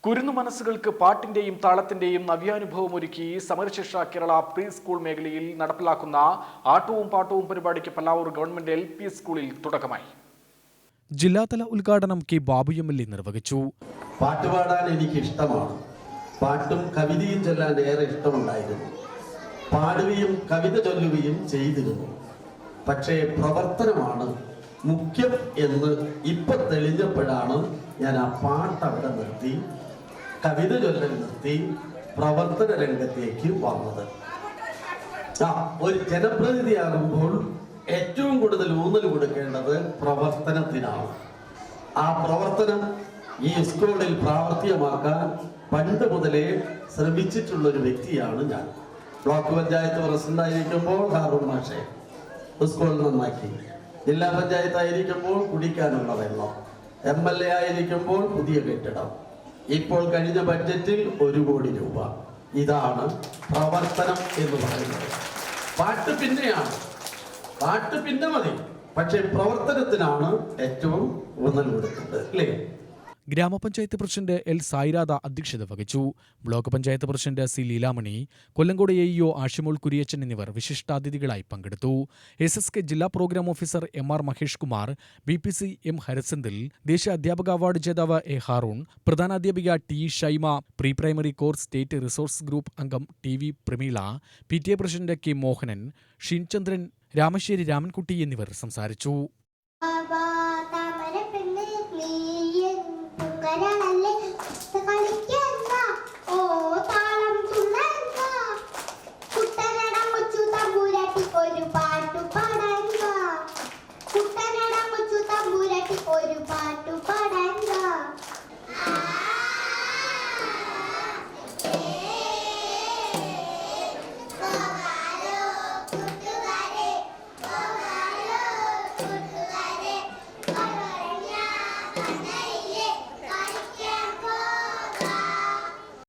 കുരുന്നു മനസ്സുകൾക്ക് പാട്ടിന്റെയും താളത്തിന്റെയും നവ്യാനുഭവമൊരുക്കി സമരശിക്ഷ Kerala pre school മേഖലയിൽ നടപ്പിലാക്കുന്ന ആട്ടവും പാട്ടവും പരിപാടിക്ക് പല്ലാവൂർ ഗവൺമെന്റ് LP സ്കൂളിൽ തുടക്കമായി. ജില്ലാതല ഉദ്ഘാടനം കെ ബാബു MLA നിർവഹിച്ചു. പാട്ടുപാടാൻ എനിക്ക് ഇഷ്ടമാണ്. പാട്ടും കവിതയും ചൊല്ലാൻ ഏറെ ഇഷ്ടമുണ്ടായിരുന്നു. പാടുകയും കവിത ചൊല്ലുകയും ചെയ്തിരുന്നു. പക്ഷേ പ്രവർത്തനമാണ് മുഖ്യം എന്ന് ഇപ്പൊ തെളിഞ്ഞപ്പോഴാണ് ഞാൻ ആ പാട്ട് അവിടെ നിർത്തി, കവിത ചൊല്ലൽ നിർത്തി, പ്രവർത്തന രംഗത്തേക്ക് വന്നത്. ഒരു ജനപ്രതിനിധിയാകുമ്പോൾ ഏറ്റവും കൂടുതൽ ഊന്നൽ കൊടുക്കേണ്ടത് പ്രവർത്തനത്തിനാണ്. ആ പ്രവർത്തനം ഈ സ്കൂളിൽ പ്രാവർത്തികമാക്കാൻ പണ്ട് മുതലേ ശ്രമിച്ചിട്ടുള്ള ഒരു വ്യക്തിയാണ് ഞാൻ. ബ്ലോക്ക് പഞ്ചായത്ത് പ്രസിഡന്റായിരിക്കുമ്പോൾ ഹാറൂൺ മാഷെ സ്കൂൾ നന്നാക്കി, ജില്ലാ പഞ്ചായത്ത് ആയിരിക്കുമ്പോൾ കുടിക്കാനുള്ള വെള്ളം, MLA ആയിരിക്കുമ്പോൾ പുതിയ കെട്ടിടം, ഇപ്പോൾ കഴിഞ്ഞ ബഡ്ജറ്റിൽ 1 കോടി രൂപ. ഇതാണ് പ്രവർത്തനം എന്ന് പറയുന്നത്. പാട്ട് പിന്നെയാണ്, പാട്ട് പിന്നെ മതി, പക്ഷെ പ്രവർത്തനത്തിനാണ് ഏറ്റവും ഊന്നൽ കൊടുക്കുന്നത്, അല്ലേ? ഗ്രാമപഞ്ചായത്ത് പ്രസിഡന്റ് L സായിരാധ അധ്യക്ഷത വഹിച്ചു. Block panchayat president C Leelamani, Kollengode AEO Ashimol Kuriachan എന്നിവർ വിശിഷ്ടാതിഥികളായി പങ്കെടുത്തു. SSK ജില്ലാ program officer MR Mahesh Kumar, BPC M Harasenthil, ദേശീയ അധ്യാപക അവാർഡ് ജേതാവ് A ഹാറൂൺ, പ്രധാനാധ്യാപിക T Shaima, pre primary core state resource group അംഗം TV Prameela, PTA president K Mohanan, Shinchandran, Ramassery Ramankutty എന്നിവർ സംസാരിച്ചു.